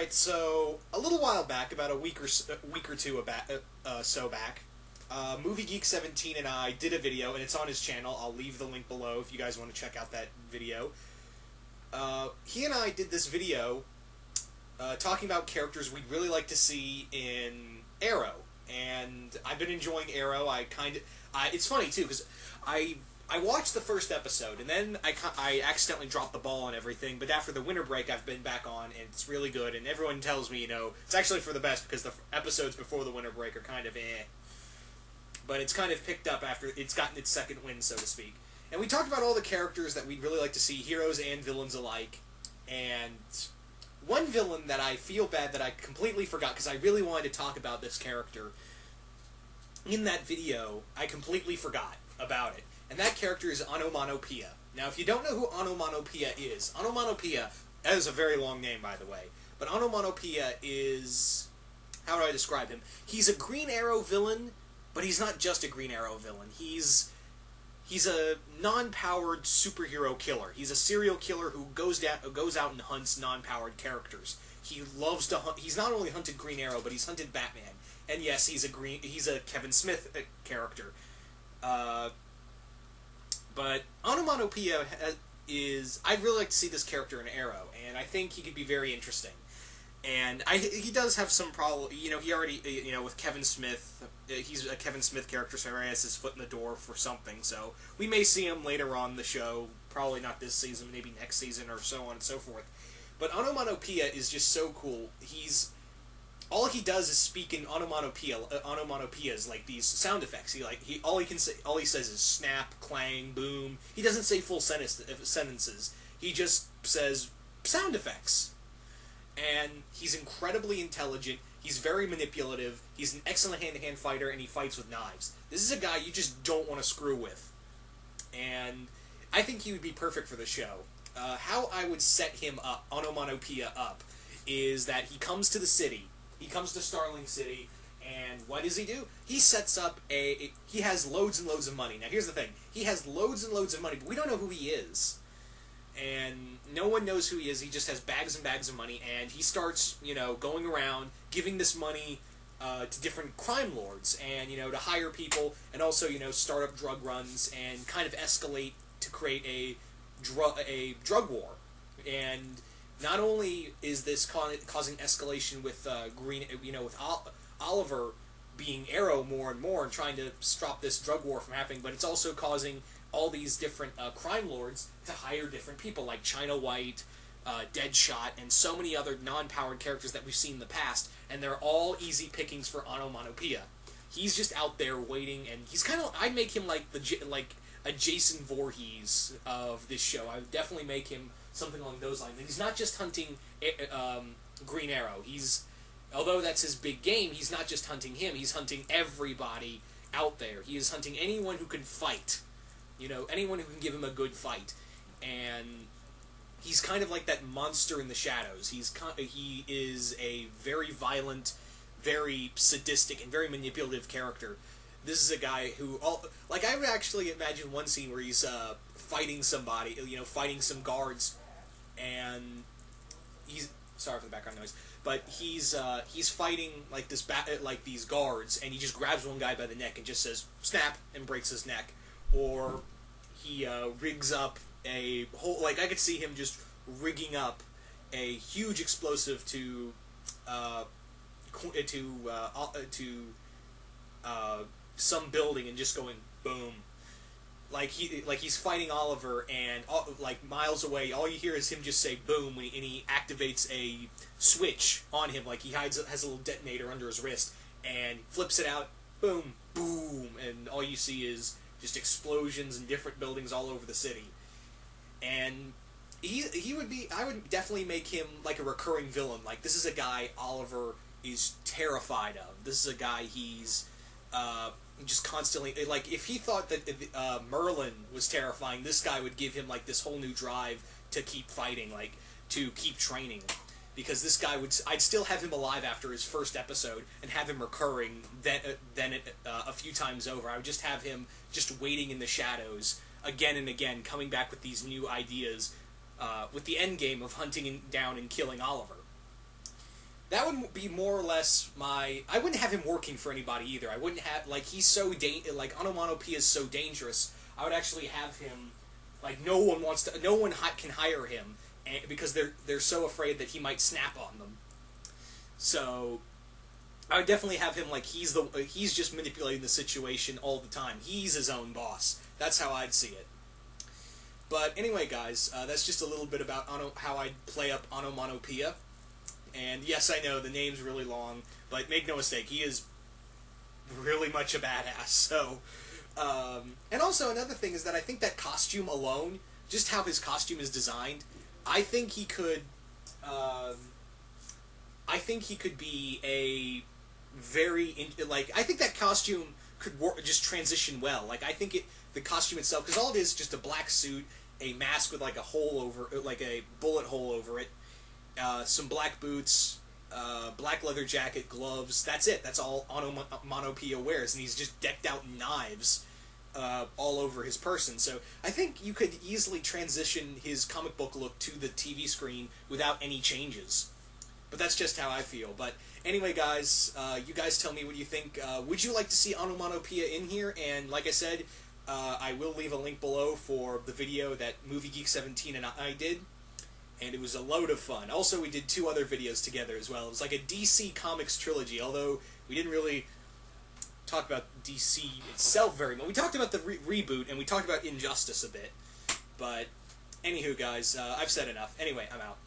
Alright, so a little while back, about a week or two back, Movie Geek 17 and I did a video, and it's on his channel. I'll leave the link below if you guys want to check out that video. He and I did this video talking about characters we'd really like to see in Arrow, and I've been enjoying Arrow. It's funny too, because I watched the first episode, and then I accidentally dropped the ball on everything, but after the winter break, I've been back on, and it's really good, and everyone tells me, it's actually for the best, because the episodes before the winter break are kind of eh. But it's kind of picked up after it's gotten its second wind, so to speak. And we talked about all the characters that we'd really like to see, heroes and villains alike, and one villain that I feel bad that I completely forgot, because I really wanted to talk about this character. In that video, I completely forgot about it. And that character is Onomatopoeia. Now, if you don't know who Onomatopoeia is that is a very long name, by the way, but Onomatopoeia is... how do I describe him? He's a Green Arrow villain, but he's not just a Green Arrow villain. He's a non-powered superhero killer. He's a serial killer who goes out and hunts non-powered characters. He loves to hunt. He's not only hunted Green Arrow, but he's hunted Batman. And yes, he's a Kevin Smith character. But Onomatopoeia is... I'd really like to see this character in Arrow, and I think he could be very interesting. And he does have some problem... he already... with Kevin Smith... he's a Kevin Smith character, so he already has his foot in the door for something, so we may see him later on the show. Probably not this season, maybe next season, or so on and so forth. But Onomatopoeia is just so cool. All he does is speak in onomatopoeias, like these sound effects. All he says is snap, clang, boom. He doesn't say full sentences. He just says sound effects. And he's incredibly intelligent. He's very manipulative. He's an excellent hand-to-hand fighter, and he fights with knives. This is a guy you just don't want to screw with. And I think he would be perfect for the show. How I would set him up, Onomatopoeia up, is that he comes to the city. He comes to Starling City, and what does he do? He sets up he has loads and loads of money. Now, here's the thing. He has loads and loads of money, but we don't know who he is. And no one knows who he is. He just has bags and bags of money, and he starts, going around, giving this money to different crime lords, and, to hire people, and also, start up drug runs, and kind of escalate to create a drug war. And... not only is this causing escalation with with Oliver being Arrow more and more and trying to stop this drug war from happening, but it's also causing all these different crime lords to hire different people like China White, Deadshot, and so many other non-powered characters that we've seen in the past, and they're all easy pickings for Onomatopoeia. He's just out there waiting, and he's kind of... I'd make him like a Jason Voorhees of this show. I would definitely make him something along those lines. And he's not just hunting Green Arrow. Although that's his big game, he's not just hunting him. He's hunting everybody out there. He is hunting anyone who can fight. Anyone who can give him a good fight. And he's kind of like that monster in the shadows. He is a very violent, very sadistic, and very manipulative character. This is a guy who... I would actually imagine one scene where he's fighting somebody, fighting some guards, and he's... sorry for the background noise, but he's fighting, these guards, and he just grabs one guy by the neck and just says, snap, and breaks his neck. Or he rigs up a whole... I could see him just rigging up a huge explosive to some building and just going boom. He's fighting Oliver, and miles away, all you hear is him just say boom, and he activates a switch on him, he has a little detonator under his wrist, and flips it out, boom, boom, and all you see is just explosions in different buildings all over the city. And he would be... I would definitely make him a recurring villain. This is a guy Oliver is terrified of. This is a guy he's just constantly... if he thought that Merlin was terrifying, this guy would give him, this whole new drive to keep fighting, to keep training. Because this guy would... I'd still have him alive after his first episode, and have him recurring then a few times over. I would just have him just waiting in the shadows, again and again, coming back with these new ideas, with the end game of hunting down and killing Oliver. that would be more or less my. I wouldn't have him working for anybody either. I wouldn't have like he's so like Onomatopoeia is so dangerous. I would actually have him like no one wants to, no one can hire him because they're so afraid that he might snap on them. So I would definitely have him like he's just manipulating the situation all the time. He's his own boss. That's how I'd see it. But anyway, guys, that's just a little bit about how I'd play up Onomatopoeia. And yes, I know the name's really long, but make no mistake, he is really much a badass. So, and also another thing is that I think that costume alone, just how his costume is designed, I think he could. I think he could be a I think that costume could just transition well. Like I think the costume itself, because all it is just a black suit, a mask with like a hole over, like a bullet hole over it, some black boots, black leather jacket, gloves. That's it. That's all Onomatopoeia wears, and he's just decked out in knives all over his person. So I think you could easily transition his comic book look to the TV screen without any changes. But that's just how I feel. But anyway, guys, you guys tell me what you think. Would you like to see Onomatopoeia in here? And like I said, I will leave a link below for the video that Movie Geek 17 and I did. And it was a load of fun. Also, we did 2 other videos together as well. It was like a DC Comics trilogy, although we didn't really talk about DC itself very much. We talked about the reboot, and we talked about Injustice a bit. But, anywho, guys, I've said enough. Anyway, I'm out.